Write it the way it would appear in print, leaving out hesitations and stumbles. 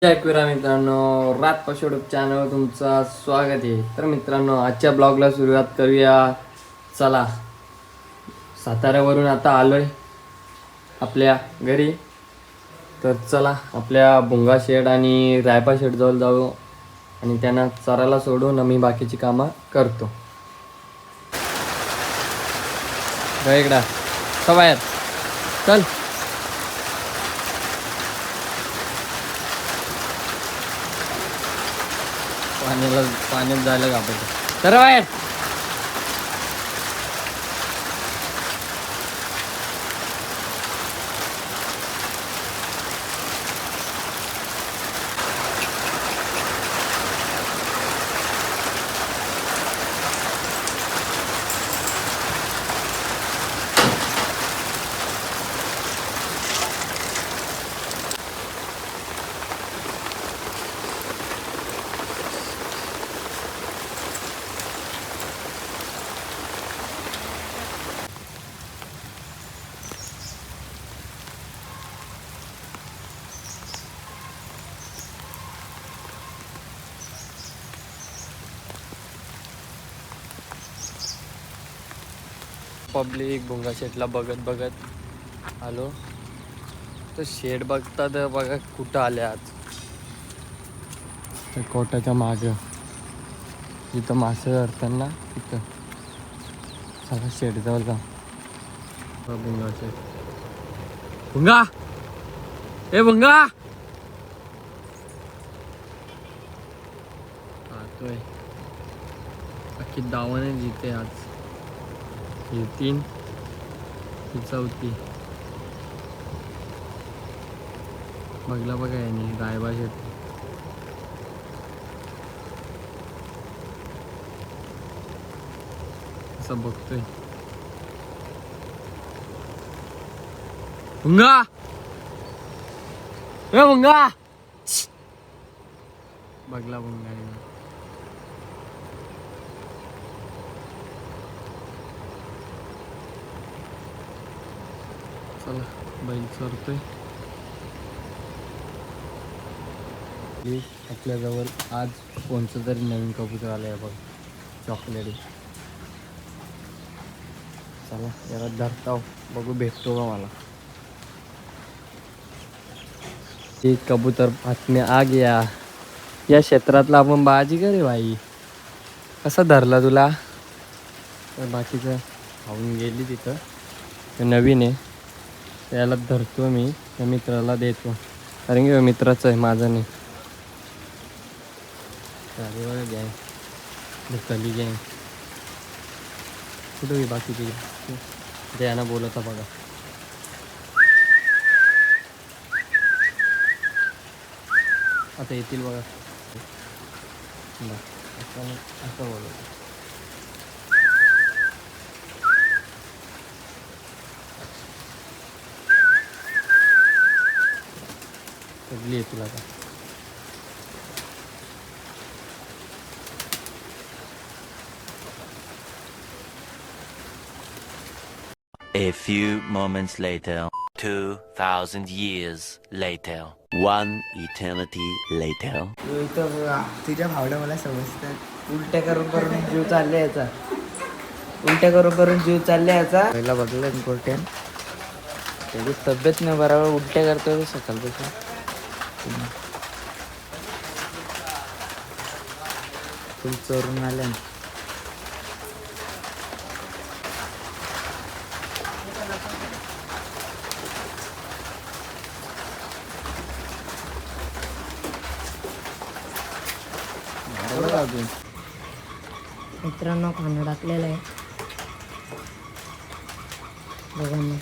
ऐकूया मित्रांनो, रात पशोडूप चॅनलवर तुमचं स्वागत आहे. तर मित्रांनो, आजच्या ब्लॉगला सुरुवात करूया. चला, साताऱ्यावरून आता आलोय आपल्या घरी. तर चला आपल्या भुंगा शेड आणि रायपा शेड जवळ जाऊ आणि त्यांना चरायला सोडून आम्ही बाकीची कामं करतो. इकडा बाहेर चल. पाण्यात जायला घाबरतो तर बाहेर. पब्लिक भुंगा शेटला बघत बघत आलो. तर शेड बघता तर बघा कुठं आले आज. तर कोटाच्या मागं जिथं मासे धरताना तिथं. चला शेड जवळ जा. भुंगा शेट, भुंगा ए भुंगा आतोय. अख्खी दावाने जिथे आज ही 3 ही 4थी. बघला बघा याने रायबा शेट. असं बघतोय. भुंगा ए भुंगा. बघला भुंगा. चला बैल चरतोय. आपल्याजवळ आज कोणतं तरी नवीन कबूतर आलं आहे बघ, चॉकलेट. चला याला धरता बघू भेटतो का मला. एक कबूतर हाथ में आ गया. या क्षेत्रातला आपण बाजी करे भाई. कसा धरला तुला. तर बाकीचं खाऊन गेली तिथं. ते नवीन आहे, त्याला धरतो मी. त्या मित्राला देतो कारण की मित्राचं आहे, माझं नाही. चालेल गॅंग दुखली गॅंग. कुठं गेली बाकीची. द्याना बोलता बघा. आता येतील बघा. असं बोलत सगळी येतील आता. A few moments later, 2,000 years later, one eternity later. तुझ्या भावड्या मला समजतात. उलट्या करून करून जीव चालले याचा. उलट्या करून करून जीव चालले याचा. पहिला बघलं इम्पॉर्टंट. त्याची तब्येत नाही बरोबर, उलट्या करतोय सकाळपासून. फुल चोरून आल्या. मित्रांनो खाणं टाकलेलं आहे बघा ना.